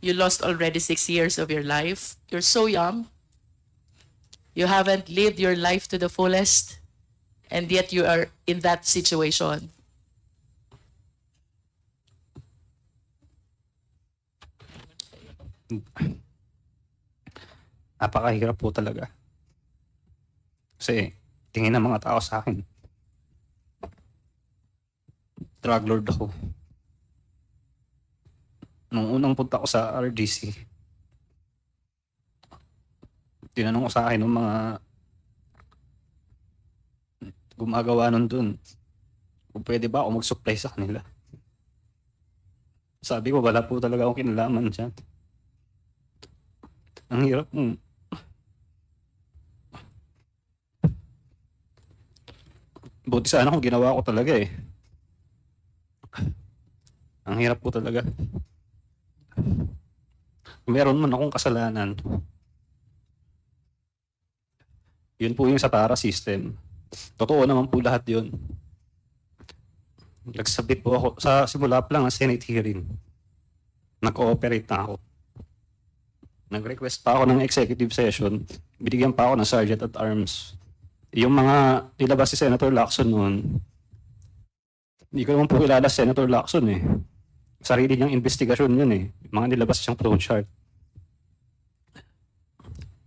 You lost already 6 years of your life. You're so young. You haven't lived your life to the fullest, and yet you are in that situation. Napakahirap po talaga. Kasi tingin ng mga tao sa akin, drug lord ako. Nung unang punta ko sa RGC, tinanong ko sa akin ng mga gumagawa nun dun, kung pwede ba ako mag-supply sa kanila. Sabi ko, wala po talaga akong kinalaman dyan. Ang hirap mo. Buti sana kung ginawa ko talaga eh. Ang hirap po talaga. Meron man akong kasalanan. Yun po yung sa TARA system. Totoo naman po lahat yun. Nagsabit po ako sa simula pa lang ng Senate hearing. Nag-ooperate na ako. Nag-request pa ako ng executive session. Binigyan pa ako ng Sergeant at Arms. Yung mga nilabas si Senator Lacson noon, hindi ko naman po kilala si Senator Lacson eh. Sarili niyang investigasyon yun eh. Mga nilabas siyang flowchart.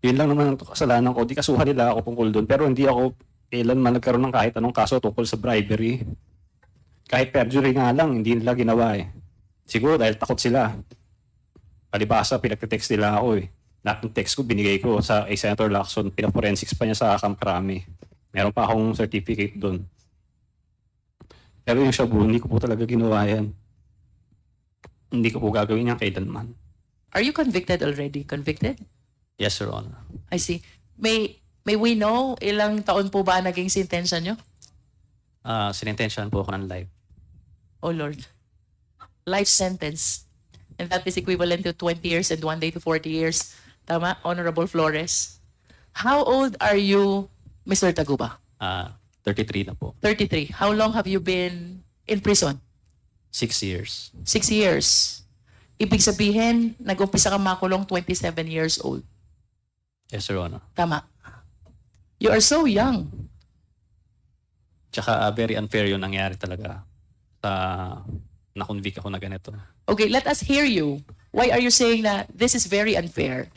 Yun lang naman ang kasalanan ko. Di kasuhan nila ako tungkol doon. Pero hindi ako kailanman nagkaroon ng kahit anong kaso tungkol sa bribery. Kahit perjury nga lang, hindi nila ginawa eh. Siguro dahil takot sila. Palibasa, pinagte-text nila ako eh. Lahat ng text ko, binigay ko sa Senator Lacson. Pinaforensics pa niya sa Camp Crame. Meron pa akong certificate doon. Pero yung shabu, hindi ko po talaga ginawa yan. Hindi ko po gagawin yan kailanman. Are you convicted already? Convicted? Yes, Your Honor. I see. May we know ilang taon po ba naging sentensya nyo? Sinintensyahan po ako ng life. Oh Lord. Life sentence. And that is equivalent to 20 years and 1 day to 40 years. Tama, Honorable Flores? How old are you, Mr. Taguba? 33 na po. 33. How long have you been in prison? 6 years. 6 years. Ibig sabihin, nag-umpisa ka makulong 27 years old. Yes, Your Honor. Tama. You are so young. Tsaka very unfair yung nangyari talaga sa na-convict ako na ganito. Okay, let us hear you. Why are you saying that this is very unfair?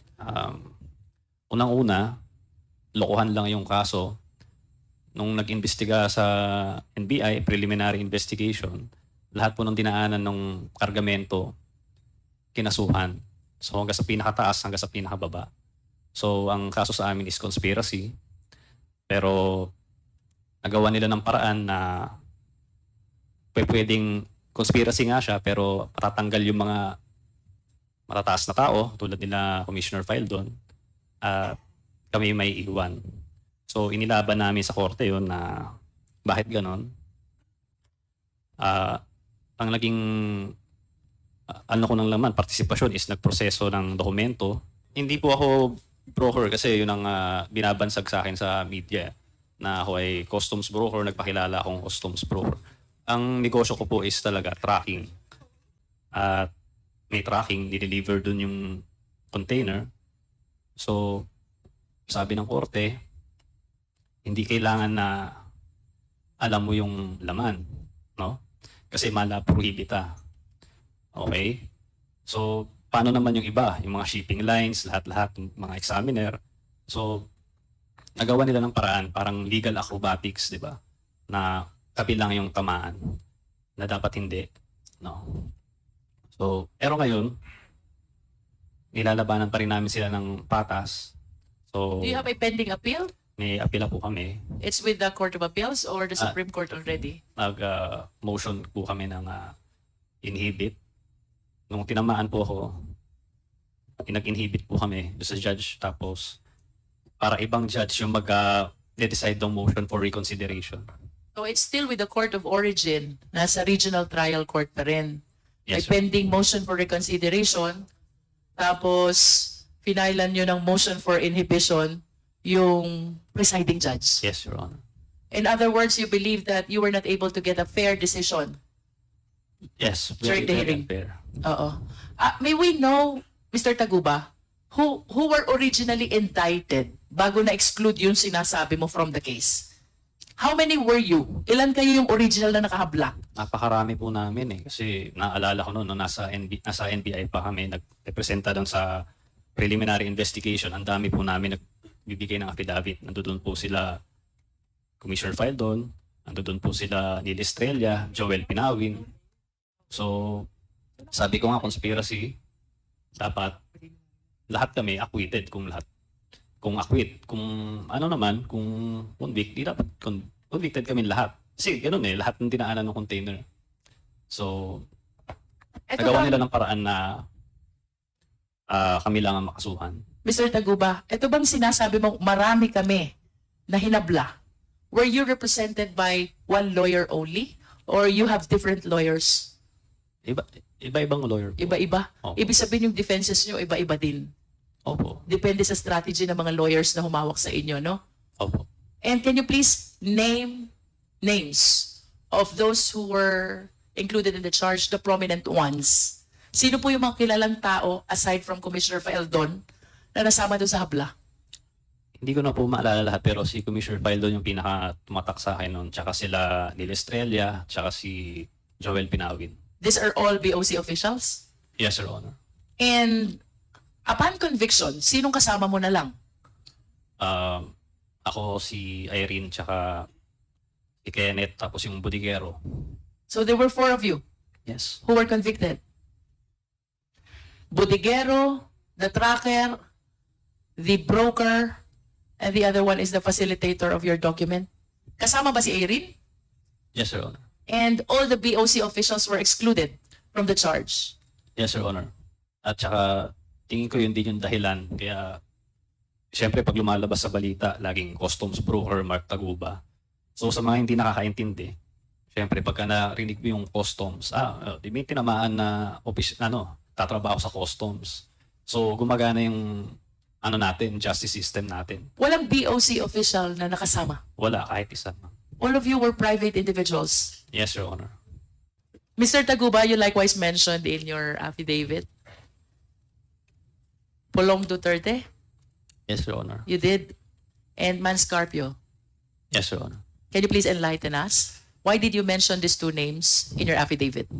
Unang-una, lokohan lang yung kaso. Nung nag-imbestiga sa NBI, preliminary investigation, lahat po ng dinaanan ng kargamento, kinasuhan. So hanggang sa pinakataas, hanggang sa pinakababa. So ang kaso sa amin is conspiracy. Pero nagawa nila ng paraan na pwedeng conspiracy nga siya, pero patatanggal yung mga matataas na tao, tulad nila Commissioner Fildon, kami may iwan. So inilaban namin sa korte yun na bakit ganon. Ang naging ano ko nang laman, partisipasyon is nagproseso ng dokumento. Hindi po ako broker kasi yun ang binabansag sa akin sa media na ako ay customs broker, nagpakilala akong customs broker. Ang negosyo ko po is talaga tracking. At may tracking, dideliver dun yung container. So, sabi ng korte, hindi kailangan na alam mo yung laman, no? Kasi mala prohibita. Okay? So, paano naman yung iba? Yung mga shipping lines, lahat-lahat, mga examiner. So, nagawa nila ng paraan, parang legal acrobatics, di ba? Na kabilang yung tamaan na dapat hindi. No? So, pero ngayon, nilalabanan pa rin namin sila ng patas. So, Do you have a pending appeal? may apila po kami. It's with the Court of Appeals or the Supreme Court already? Motion po kami ng inhibit. Nung tinamaan po ako, nag-inhibit po kami sa judge. Tapos, para ibang judge yung mag-decide ng motion for reconsideration. So it's still with the Court of Origin. Nasa Regional Trial Court pa rin. May Yes, sir. pending motion for reconsideration. Tapos, finailan nyo ng motion for inhibition yung presiding judge. Yes, Your Honor. In other words, you believe that you were not able to get a fair decision. Yes, During the hearing. unfair. Oo. May we know Mr. Taguba, who were originally indicted bago na-exclude yung sinasabi mo from the case? How many were you? Ilan kayo yung original na nakahabla? Napakarami po namin kasi naalala ko noon nung nasa NBI pa kami nagrepresenta doon sa preliminary investigation. Ang dami po namin nagbibigay ng affidavit. Nandoon po sila Commissioner Faldon, nandoon po sila Neil Estrella, Joel Pinawin. So sabi ko nga conspiracy, dapat lahat kami acquitted kung acquit. Kung ano naman, kung convict, di dapat convicted kami lahat. Kasi ganun lahat ng dinaanan ng container. So, nagawa nila ng paraan na kami lang ang makasuhan. Mr. Taguba, ito bang sinasabi mo marami kami na hinabla? Were you represented by one lawyer only? Or you have different lawyers? Iba-ibang lawyer po. Iba-iba? Opo. Ibig sabihin yung defenses nyo, iba-iba din. Opo. Depende sa strategy ng mga lawyers na humawak sa inyo, no? Opo. And can you please name names of those who were included in the charge, the prominent ones? Sino po yung mga kilalang tao, aside from Commissioner Faldon, na nasama doon sa habla? Hindi ko na po maalala lahat pero si Commissioner Faldon yung pinaka tumatak sa akin noon. Tsaka sila Neil Estrella, tsaka si Joel Pinawin. These are all BOC officials? Yes, Your Honor. And upon conviction, sinong kasama mo na lang? Ako, si Irene, tsaka si Kenneth, tapos yung Budigero. So there were 4 of you Yes. who were convicted. Budigero, the tracker, the broker, and the other one is the facilitator of your document. Kasama ba si Irene? Yes, Your Honor. And all the BOC officials were excluded from the charge. Yes, Your Honor. At saka, tingin ko yun din yung dahilan. Kaya, siyempre, pag lumalabas sa balita, laging customs broker Mark Taguba. So, sa mga hindi nakakaintindi, siyempre, pagka narinig mo yung customs, di may tinamaan na tatrabaho sa customs. So, gumagana yung natin, justice system natin. Walang BOC official na nakasama. Wala, kahit isa. All of you were private individuals. Yes, Your Honor. Mr. Taguba, you likewise mentioned in your affidavit, Pulong Duterte, Yes, Your Honor. you did, and Manscarpio. Yes, Your Honor. Can you please enlighten us? Why did you mention these 2 names in your affidavit?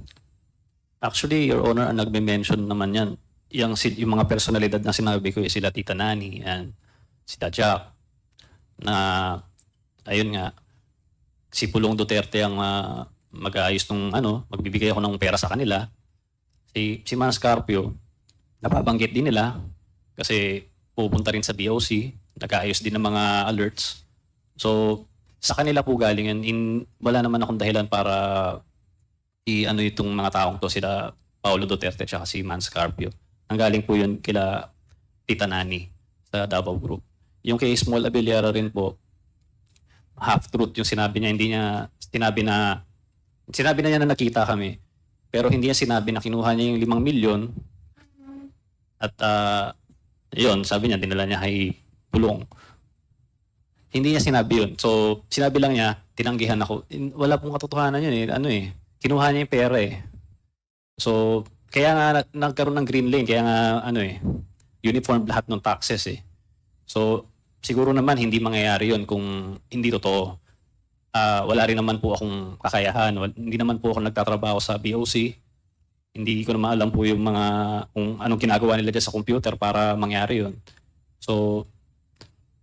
Actually, Your Honor, ang nagme-mention naman yan, yung mga personalidad na sinabi ko, sila Tita Nani and si Jack, na, ayun nga, si Pulong Duterte ang mag-aayos ng magbibigay ako ng pera sa kanila. Si Manscarpio, nababanggit din nila kasi pupunta rin sa BOC, nag-aayos din ng mga alerts. So, sa kanila po galing yan. Wala naman akong dahilan para itong mga taong to, sila Paulo Duterte at si Manscarpio. Ang galing po yun kila Tita Nani sa Davao Group. Yung kay Small Abiliara rin po, half-truth yung sinabi niya. Hindi niya sinabi na niya na nakita kami. Pero hindi niya sinabi na kinuha niya yung 5 milyon. At yun, sabi niya, dinala niya kay Pulong. Hindi niya sinabi yun. So, sinabi lang niya, tinanggihan ako. Wala pong katotohanan yun Kinuha niya yung pera So, kaya nga nagkaroon ng green lane. Kaya nga, uniform lahat ng taxes So, siguro naman hindi mangyayari yun kung hindi totoo. Wala rin naman po akong kakayahan. Hindi naman po ako nagtatrabaho sa BOC. Hindi ko naman alam po yung kung anong ginagawa nila dyan sa computer para mangyari yun. So,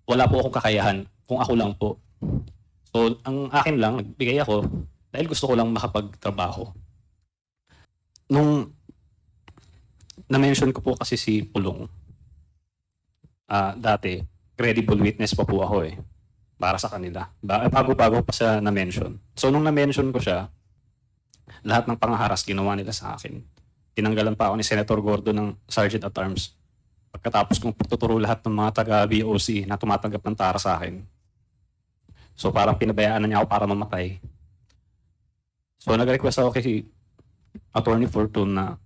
wala po akong kakayahan kung ako lang po. So, ang akin lang, nagbigay ako dahil gusto ko lang makapagtrabaho. Nung na-mention ko po kasi si Pulong, dati, credible witness pa po ako para sa kanila. Bago-bago pa siya na-mention. So, nung na-mention ko siya, lahat ng pangaharas ginawa nila sa akin. Tinanggalan pa ako ni Senator Gordo ng Sergeant at Arms. Pagkatapos kong tuturo lahat ng mga taga-BOC na tumatanggap ng tara sa akin. So parang pinabayaan na niya ako para mamatay. So nag-request ako kay Attorney Fortune na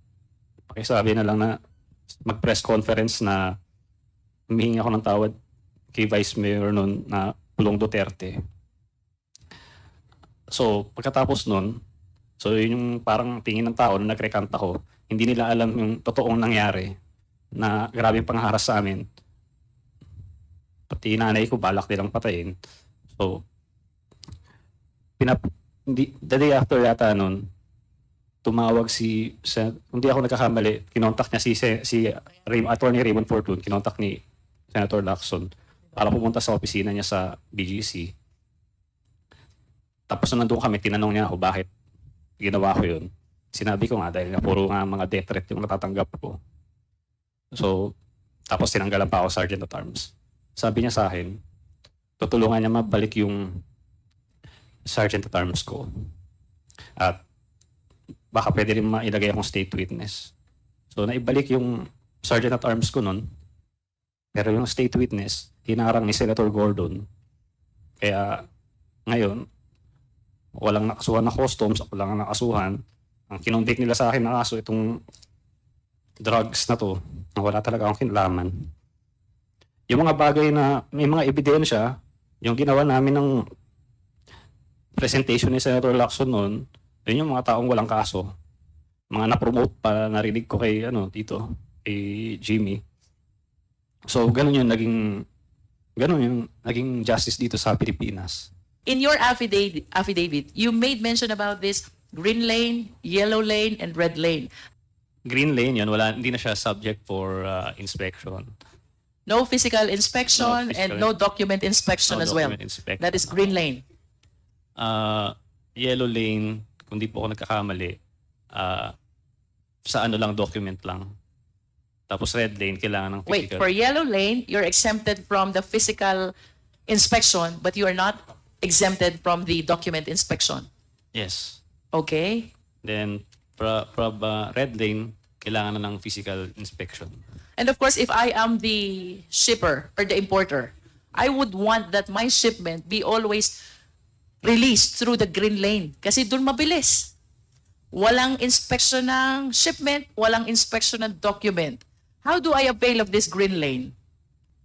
pakisabi na lang na mag-press conference na humihingi ako ng tawad kay Vice Mayor noon na Pulong Duterte. So pagkatapos noon, so yun yung parang tingin ng tao na nag-recant ako, hindi nila alam yung totoong nangyari. na grabing pangharas sa amin. Pati nanay ko balak nilang patayin. So, the day after yata nun, tumawag hindi ako nagkakamali, kinontak niya Attorney Raymond Fortune, kinontak ni Senator Lacson para pumunta sa opisina niya sa BGC. Tapos nung nandun kami, tinanong niya ako bakit ginawa ko yun. Sinabi ko nga dahil nga puro nga mga death threat yung natatanggap ko. So, tapos tinanggalan pa ako Sergeant at Arms. Sabi niya sa akin, tutulungan niya mabalik yung Sergeant at Arms ko. At baka pwede rin mailagay akong state witness. So, naibalik yung Sergeant at Arms ko nun. Pero yung state witness, hinarang ni Senator Gordon. Kaya, ngayon, walang nakasuhan na customs, walang nakasuhan. Ang kinonvict nila sa akin na kaso, itong drugs na to, na wala talaga akong kinalaman. Yung mga bagay na may mga ebidensya, yung ginawa namin ng presentation ni Senator Lacson noon, yun yung mga taong walang kaso. Mga na-promote pa, narinig ko kay, dito, kay Jimmy. So, ganun yung naging justice dito sa Pilipinas. In your affidavit, you made mention about this green lane, yellow lane, and red lane. Green lane yun, hindi na siya subject for inspection. No physical inspection and no document inspection No as well. document inspection. That is green lane. Yellow lane, kung di po ako nagkakamali, sa lang, document lang. Tapos red lane, kailangan ng Wait, physical. for yellow lane, you're exempted from the physical inspection, but you are not exempted from the document inspection. Yes. Okay? Then, from red lane, kailangan na ng physical inspection. And of course, if I am the shipper or the importer, I would want that my shipment be always released through the green lane. Kasi dun mabilis. Walang inspection ng shipment, walang inspection ng document. How do I avail of this green lane?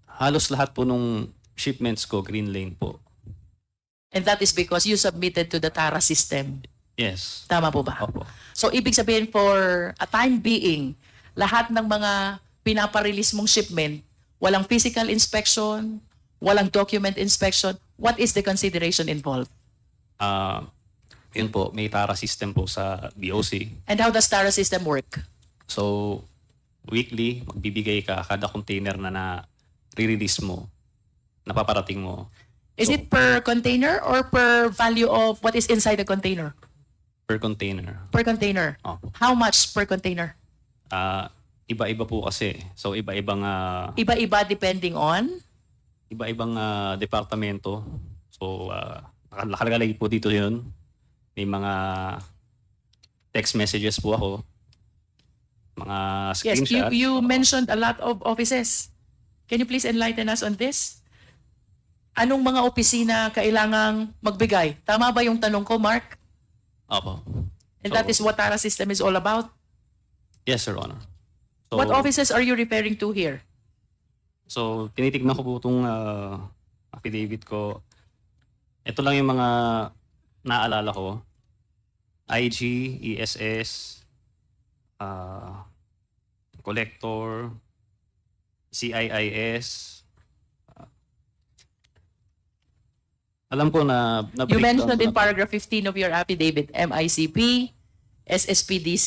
Halos lahat po nung shipments ko, green lane po. And that is because you submitted to the TARA system. Yes. Tama po ba? Opo. So, ibig sabihin for a time being, lahat ng mga pinaparelease mong shipment, walang physical inspection, walang document inspection, what is the consideration involved? Yun po, may TARA system po sa BOC. And how does TARA system work? So, weekly, magbibigay ka kada container na re-release mo, napaparating mo. Is it per container or per value of what is inside the container? Per container. Per container. Opo. How much per container? Iba-iba po kasi. So, iba-ibang Iba-iba depending on? iba-ibang departamento. So, nakalagay po dito yun. May mga text messages po ako. Mga Yes, screenshots. you mentioned a lot of offices. Can you please enlighten us on this? Anong mga opisina kailangang magbigay? Tama ba yung tanong ko, Mark? Opo. And that is what TARA system is all about? Yes, Your Honor. So, What offices are you referring to here? So, tinitignan ko po itong affidavit ko. Ito lang yung mga naalala ko. IG, ESS, Collector, CIIS. Alam ko na You breakdown mentioned ko in na- paragraph 15 of your affidavit, MICP, SSPDC,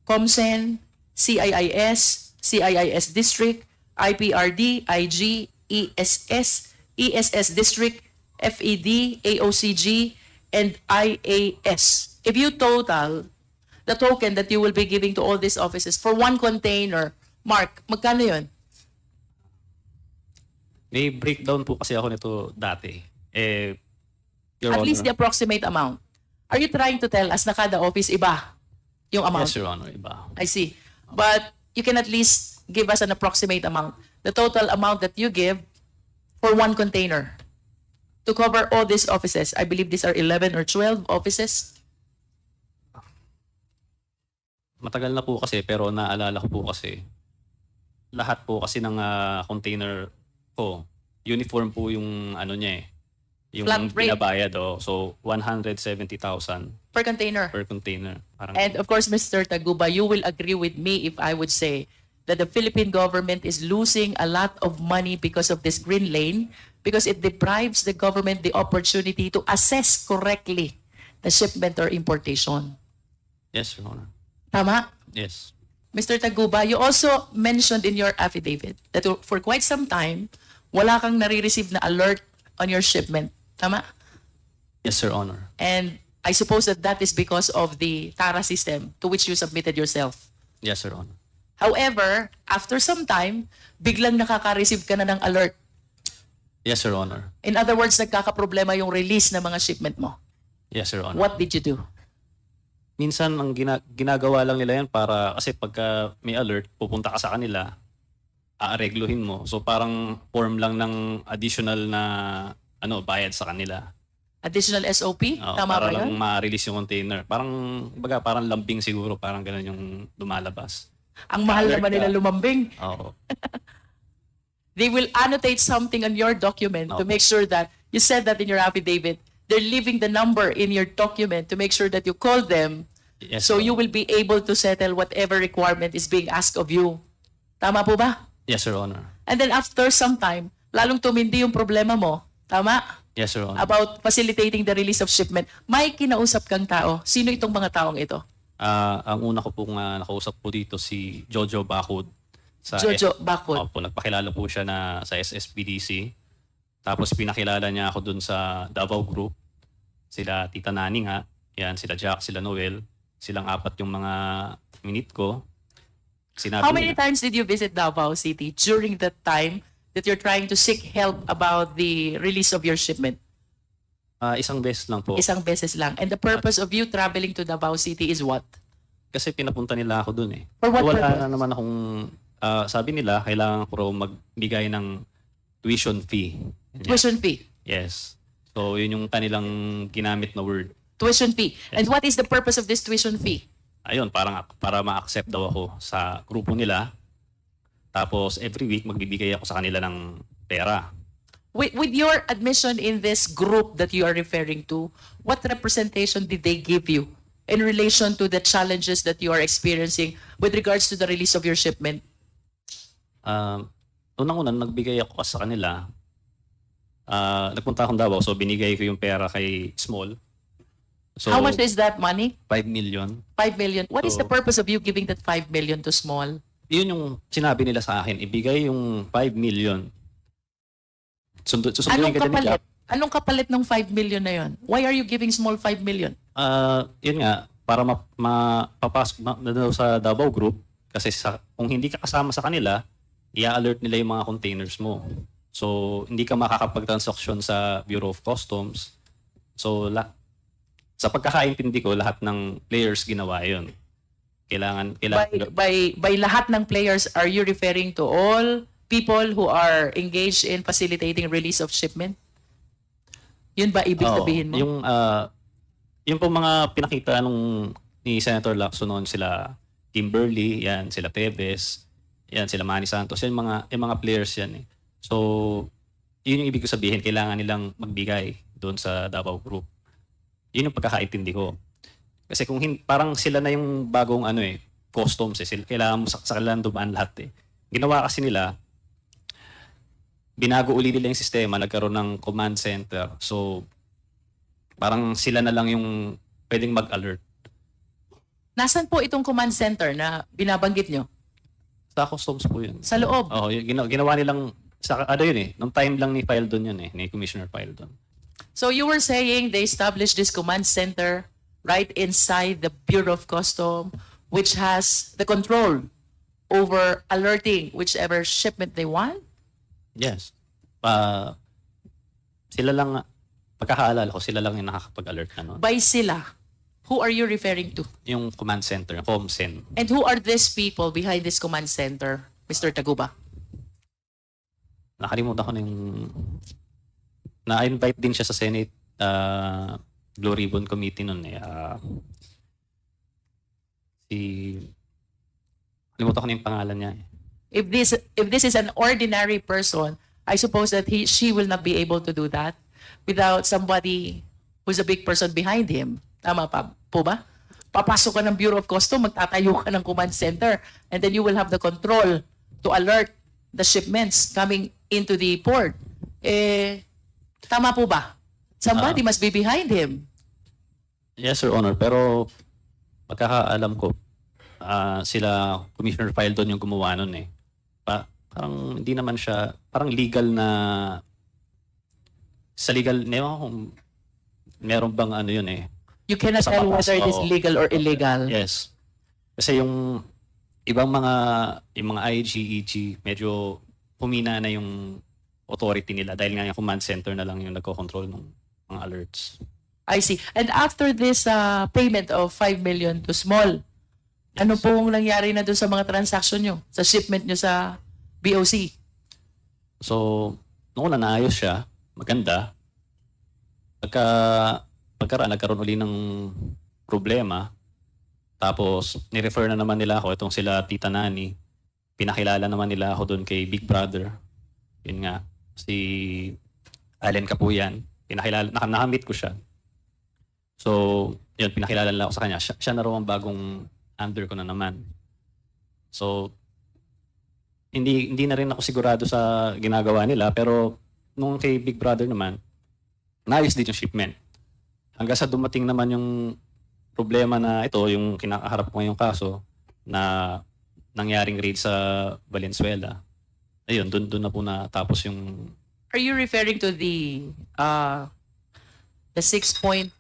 COMSEN, CIIS, CIIS District, IPRD, IG, ESS, ESS District, FED, AOCG, and IAS. If you total the token that you will be giving to all these offices for one container, Mark, magkano yun? May breakdown po kasi ako nito dati. Your At Honor. least the approximate amount. Are you trying to tell us na kada office iba yung amount? Yes, Your Honor, iba. I see. But you can at least give us an approximate amount. The total amount that you give for one container to cover all these offices. I believe these are 11 or 12 offices. Matagal na po kasi pero naalala ko po kasi lahat po kasi ng container ko, uniform po yung ano niya eh. Yung Flat rate. binabayad So 170,000 Per container. per container. Parang And of course, Mr. Taguba, you will agree with me if I would say that the Philippine government is losing a lot of money because of this green lane because it deprives the government the opportunity to assess correctly the shipment or importation. Yes, Your Honor. Tama? Yes. Mr. Taguba, you also mentioned in your affidavit that for quite some time, wala kang nare-receive na alert on your shipment. Tama? Yes, Your Honor. And I suppose that that is because of the TARA system to which you submitted yourself. Yes, Your Honor. However, after some time, biglang nakaka-receive ka na ng alert. Yes, Your Honor. In other words, nagkakaproblema yung release ng mga shipment mo. Yes, Your Honor. What did you do? Minsan, ang ginagawa lang nila yan para, kasi pagka may alert, pupunta ka sa kanila, aaregluhin mo. So parang form lang ng additional na bayad sa kanila. Additional SOP? Oo, Tama para ba lang yun? ma-release yung container. Parang lambing siguro, parang ganun yung lumalabas. Ang mahal alert naman ka. nila lumambing. Oo. They will annotate something on your document to Opo. make sure that, you said that in your affidavit, they're leaving the number in your document to make sure that you call them Yes, so Your you Honor. will be able to settle whatever requirement is being asked of you. Tama po ba? Yes, Your Honor. And then after some time, lalong tumindi yung problema mo. Tama? Yes, Your Honor. About facilitating the release of shipment. May kinausap kang tao. Sino itong mga taong ito? Ang una ko pong nakausap po dito si Jojo Bacud. Jojo Bacud. Opo, nagpakilala po siya sa SSPDC. Tapos pinakilala niya ako dun sa Davao Group. Sila Tita Nani nga. Yan, sila Jack, sila Noel. Silang apat yung mga minute ko. Sinabi How many niya, times did you visit Davao City during that time that you're trying to seek help about the release of your shipment? isang beses lang po. Isang beses lang. And the purpose of you traveling to Davao City is what? Kasi pinapunta nila ako dun eh. For what Wala purpose? na naman akong, sabi nila, kailangan ko raw magbigay ng tuition fee. Yan. Tuition fee. Yes. So, yun yung kanilang ginamit na word. Tuition fee. And what is the purpose of this tuition fee? Ayun, para ma-accept daw ako sa grupo nila. Tapos, every week, magbibigay ako sa kanila ng pera. With your admission in this group that you are referring to, what representation did they give you in relation to the challenges that you are experiencing with regards to the release of your shipment? Unang-una, nagbigay ako sa kanila. Nagpunta akong Davao, so binigay ko yung pera kay Small. So, How much is that money? 5 million. 5 million. What is the So- purpose of you giving that 5 million to Small? Yun yung sinabi nila sa akin, ibigay yung 5 million. Susunduin Anong ka din ni kapalit? Jack. Anong kapalit ng 5 million na yon? Why are you giving Small 5 million? Yun nga, para mapapasok na daw sa Davao Group, kasi kung hindi ka kasama sa kanila, i-alert nila yung mga containers mo. So, hindi ka makakapag-transaction sa Bureau of Customs. So, sa pagkakaintindi ko, lahat ng players ginawa yun. Kailangan By lahat ng players, are you referring to all people who are engaged in facilitating release of shipment? Yun ba ibig Oo, sabihin mo? yung po mga pinakita ni Senator Lacson noon, sila Kimberly, yan, sila Tevez, yan, sila Manny Santos, yung mga players yan eh. So, yun yung ibig ko sabihin, kailangan nilang magbigay doon sa Davao Group. Yun yung pagkakaintindi ko. Kasi parang sila na yung bagong customs eh. Kailangan mo sa kanila dumaan lahat eh. Ginawa kasi nila, binago uli nila yung sistema, nagkaroon ng command center. So, parang sila na lang yung pwedeng mag-alert. Nasaan po itong command center na binabanggit nyo? Sa customs po yun. Sa loob. Oo, ginawa nilang, yun eh, nung time lang ni file doon yun eh, ni Commissioner file doon. So you were saying they established this command center right inside the Bureau of Customs, which has the control over alerting whichever shipment they want? Yes. Sila lang, pagkakaalala ko, sila lang yung nakakapag-alert na nun. By sila, who are you referring to? Yung command center, yung ComCen. And who are these people behind this command center, Mr. Taguba? Nakalimutan ko na yung... Na-invite din siya sa Senate Blue Ribbon Committee nun eh. Nakalimutan ko na yung pangalan niya eh. If this is an ordinary person, I suppose that she will not be able to do that without somebody who's a big person behind him. Tama pa po ba? papasok ka ng Bureau of Custom, magtatayo ka ng command center, and then you will have the control to alert the shipments coming into the port. Tama po ba? Somebody must be behind him. Yes, Your Honor. Pero pagkakaalam ko, sila Commissioner Fildon yung gumawa nun eh. Parang hindi naman siya, parang legal na, sa legal, meron bang ano yun eh. You cannot Sa tell batas, whether it is oo. legal or illegal. Yes. Kasi yung ibang yung mga IG, EG, medyo humina na yung authority nila dahil nga yung command center na lang yung nagko-control ng mga alerts. I see. And after this payment of 5 million to Small, ano pong nangyari na doon sa mga transaction nyo? Sa shipment nyo sa BOC? So, noong una naayos siya, maganda. Nagkaroon uli ng problema. Tapos, nirefer na naman nila ako, itong sila Tita Nani. Pinakilala naman nila ako doon kay Big Brother. Yun nga, si Allen Kapuyan. Nakamit ko siya. So, yun, pinakilala nila ako sa kanya. Siya na raw ang bagong under ko na naman. So, hindi na rin ako sigurado sa ginagawa nila. Pero, nung kay Big Brother naman, naayos din yung shipment. Hanggang sa dumating naman yung problema na ito, yung kinakaharap ko ngayong kaso, na nangyaring raid sa Valenzuela. Ayun, doon na po natapos yung... Are you referring to the 6.4,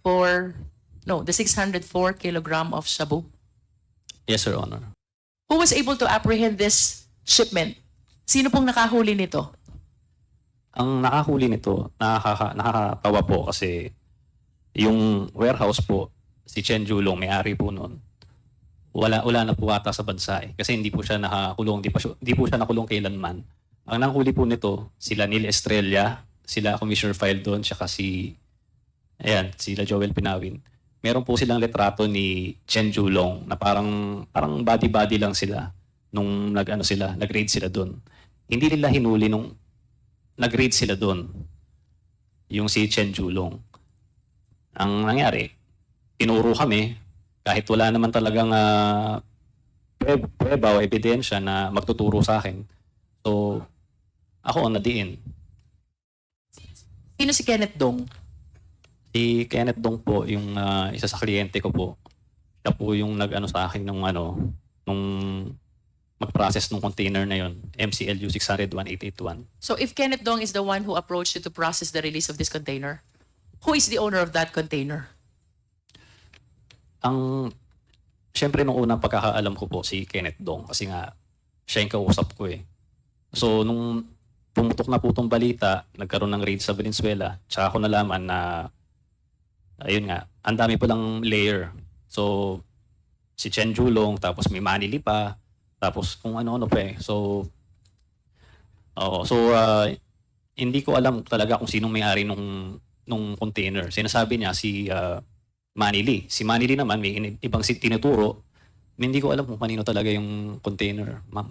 no, the 604 kilogram of shabu? Yes, Your Honor. Who was able to apprehend this shipment? Sino pong nakahuli nito? Ang nakahuli nito, nakakatawa po kasi yung warehouse po, si Chen Julong, may-ari po noon, wala na po ata sa bansa eh. Kasi hindi po siya nakakulong, hindi po siya nakulong kailanman. Ang nanghuli po nito, sila Neil Estrella, sila Commissioner Fildon, tsaka sila Joel Pinawin. Meron po silang letrato ni Chen Julong na parang body-body lang sila nung nag-raid sila doon. Hindi nila hinuli nung nag-raid sila doon. Yung si Chen Julong. Ang nangyari, tinuro kami kahit wala naman talagang prueba o ebidensya na magtuturo sa akin. So, ako ang nadiin. Sino si Kenneth Dong? Si Kenneth Dong po, yung isa sa kliyente ko po. Siya po yung nag-ano sa akin nung mag-process ng container na yon, MCLU 600-1881. So if Kenneth Dong is the one who approached you to process the release of this container, who is the owner of that container? Siyempre nung unang pagkakaalam ko po si Kenneth Dong kasi nga siya yung kausap ko eh. So nung pumutok na po itong balita, nagkaroon ng raid sa Valenzuela, tsaka ako nalaman na ayun nga, ang dami po lang layer. So si Chen Julong, tapos may Manili pa, tapos kung ano-ano pa eh. So hindi ko alam talaga kung sinong may-ari nung container. Sinasabi niya si Manili. Si Manili naman may ibang tinuturo. Hindi ko alam kung kanino talaga yung container, ma'am.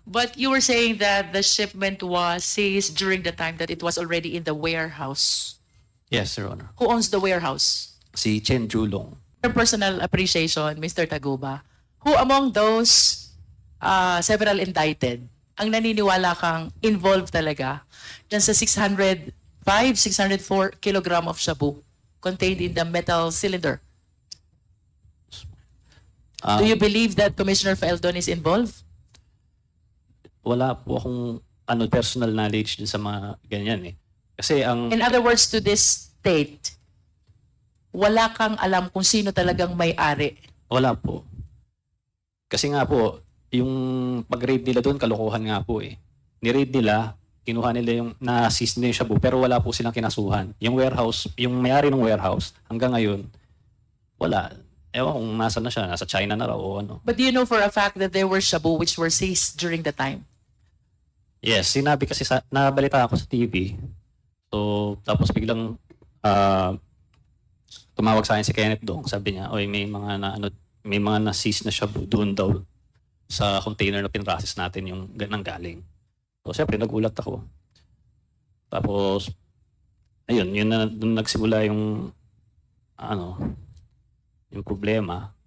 But you were saying that the shipment was seized during the time that it was already in the warehouse. Yes, Your Honor. Who owns the warehouse? Si Chen Julong. Your personal appreciation, Mr. Taguba, who among those several indicted, ang naniniwala kang involved talaga dyan sa 604 kilogram of shabu contained in the metal cylinder? Do you believe that Commissioner Fildon is involved? Wala po akong personal knowledge din sa mga ganyan eh. Kasi In other words, to this state, wala kang alam kung sino talagang may-ari. wala po. Kasi nga po, yung pag-raid nila doon, kalokohan nga po eh. Ni-raid nila, kinuha nila yung na-assist nila yung shabu, pero wala po silang kinasuhan. Yung warehouse, yung may-ari ng warehouse, hanggang ngayon, wala. Ewan kung nasa na siya, nasa China na raw o ano. But do you know for a fact that there were shabu which were seized during the time? Yes, sinabi kasi nabalita ako sa TV. So, tapos biglang tumawag sa akin si Kenneth Dong. Sabi niya, oy, may mga na-seize na shabu doon daw sa container na pinrocess natin yung nanggaling. So, syempre, nagulat ako. Tapos, ayun, yun na doon nagsimula yung yung problema.